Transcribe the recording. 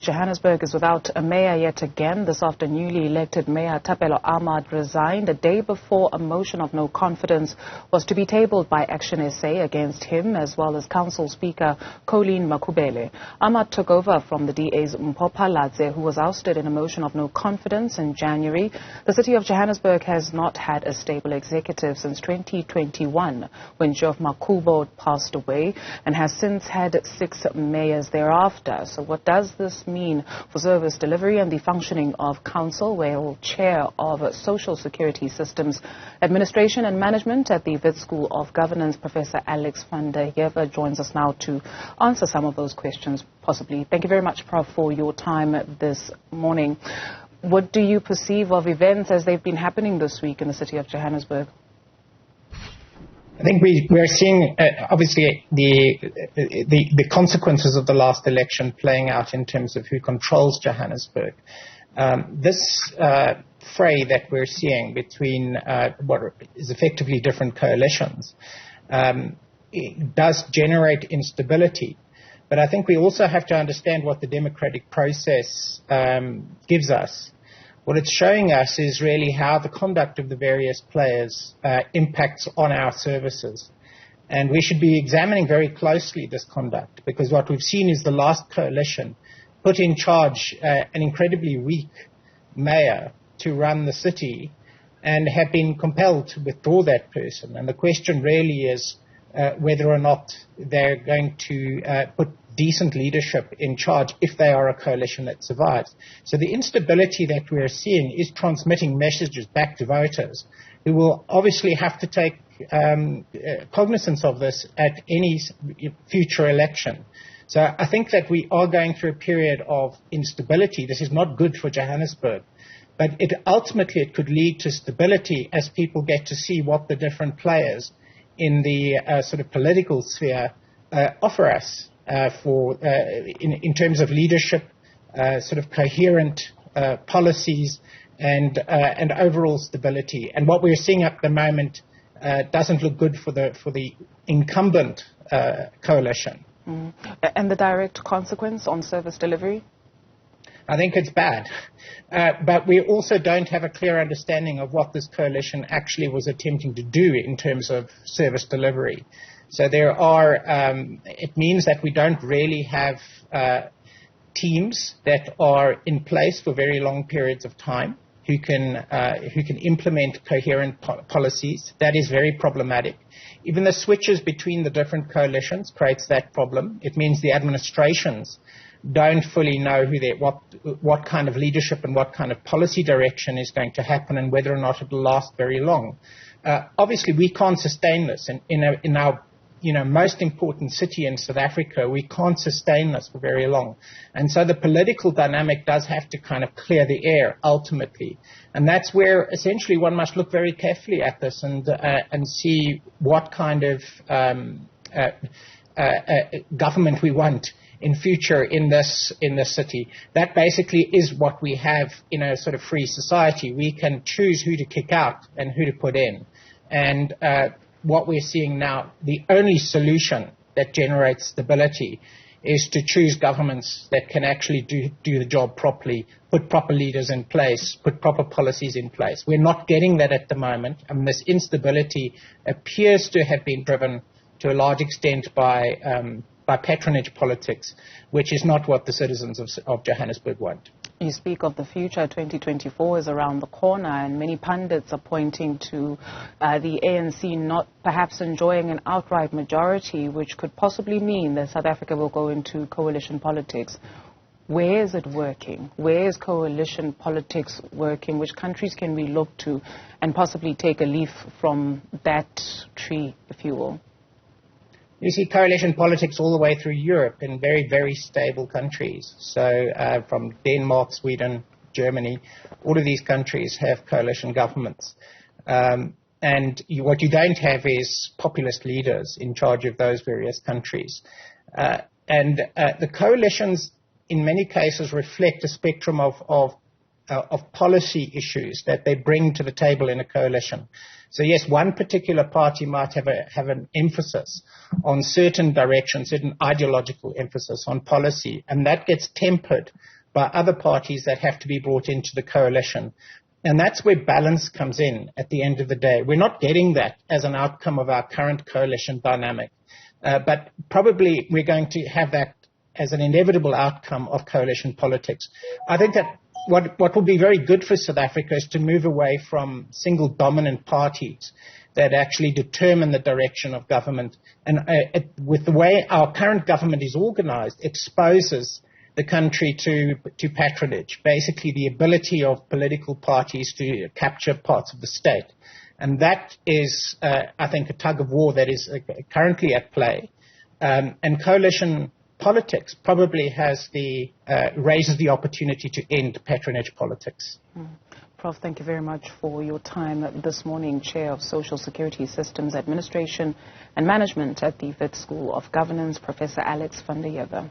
Johannesburg is without a mayor yet again. This after newly elected Mayor Thapelo Amad resigned a day before a motion of no confidence was to be tabled by Action SA against him, as well as Council Speaker Colleen Makubele. Amad took over from the DA's Mpho Phalatse, who was ousted in a motion of no confidence in January. The City of Johannesburg has not had a stable executive since 2021, when Geoff Makubo passed away, and has since had 6 mayors thereafter. So what does this mean for service delivery and the functioning of council? Well, Chair of Social Security Systems Administration and Management at the Wits School of Governance, Professor Alex van der Heever, joins us now to answer some of those questions, possibly. Thank you very much, Prof, for your time this morning. What do you perceive of events as they've been happening this week in the city of Johannesburg? I think we're seeing, obviously, the consequences of the last election playing out in terms of who controls Johannesburg. This fray that we're seeing between what is effectively different coalitions it does generate instability. But I think we also have to understand what the democratic process gives us. What it's showing us is really how the conduct of the various players impacts on our services. And we should be examining very closely this conduct, because what we've seen is the last coalition put in charge an incredibly weak mayor to run the city and have been compelled to withdraw that person. And the question really is whether or not they're going to put decent leadership in charge if they are a coalition that survives. So the instability that we are seeing is transmitting messages back to voters, who will obviously have to take cognizance of this at any future election. So I think that we are going through a period of instability. This is not good for Johannesburg, but ultimately it could lead to stability as people get to see what the different players in the sort of political sphere offer us. In terms of leadership, sort of coherent policies and overall stability. And what we're seeing at the moment doesn't look good for the incumbent coalition. And the direct consequence on service delivery? I think it's bad. But we also don't have a clear understanding of what this coalition actually was attempting to do in terms of service delivery. So there are, it means that we don't really have teams that are in place for very long periods of time who can implement coherent policies. That is very problematic. Even the switches between the different coalitions creates that problem. It means the administrations don't fully know what kind of leadership and what kind of policy direction is going to happen and whether or not it will last very long. Obviously, we can't sustain this in our most important city in South Africa. We can't sustain this for very long. And so the political dynamic does have to kind of clear the air ultimately. And that's where essentially one must look very carefully at this and see what kind of government we want in future in this city. That basically is what we have in a sort of free society. We can choose who to kick out and who to put in. And what we're seeing now, the only solution that generates stability is to choose governments that can actually do the job properly, put proper leaders in place, put proper policies in place. We're not getting that at the moment. I mean, this instability appears to have been driven to a large extent by patronage politics, which is not what the citizens of Johannesburg want. You speak of the future. 2024 is around the corner, and many pundits are pointing to the ANC not perhaps enjoying an outright majority, which could possibly mean that South Africa will go into coalition politics. Where is it working? Where is coalition politics working? Which countries can we look to and possibly take a leaf from that tree, if you will? You see coalition politics all the way through Europe in very, very stable countries. So from Denmark, Sweden, Germany, all of these countries have coalition governments. And what you don't have is populist leaders in charge of those various countries. And the coalitions in many cases reflect a spectrum of of policy issues that they bring to the table in a coalition. So yes, one particular party might have an emphasis on certain directions, certain ideological emphasis on policy, and that gets tempered by other parties that have to be brought into the coalition. And that's where balance comes in at the end of the day. We're not getting that as an outcome of our current coalition dynamic, but probably we're going to have that as an inevitable outcome of coalition politics. I think that what will be very good for South Africa is to move away from single dominant parties that actually determine the direction of government. And with the way our current government is organized, exposes the country to patronage, basically the ability of political parties to capture parts of the state. And that is, I think, a tug of war that is currently at play. And coalition politics probably raises the opportunity to end patronage politics. Prof, thank you very much for your time this morning. Chair of Social Security Systems Administration and Management at the Wits School of Governance, Professor Alex van der Heever.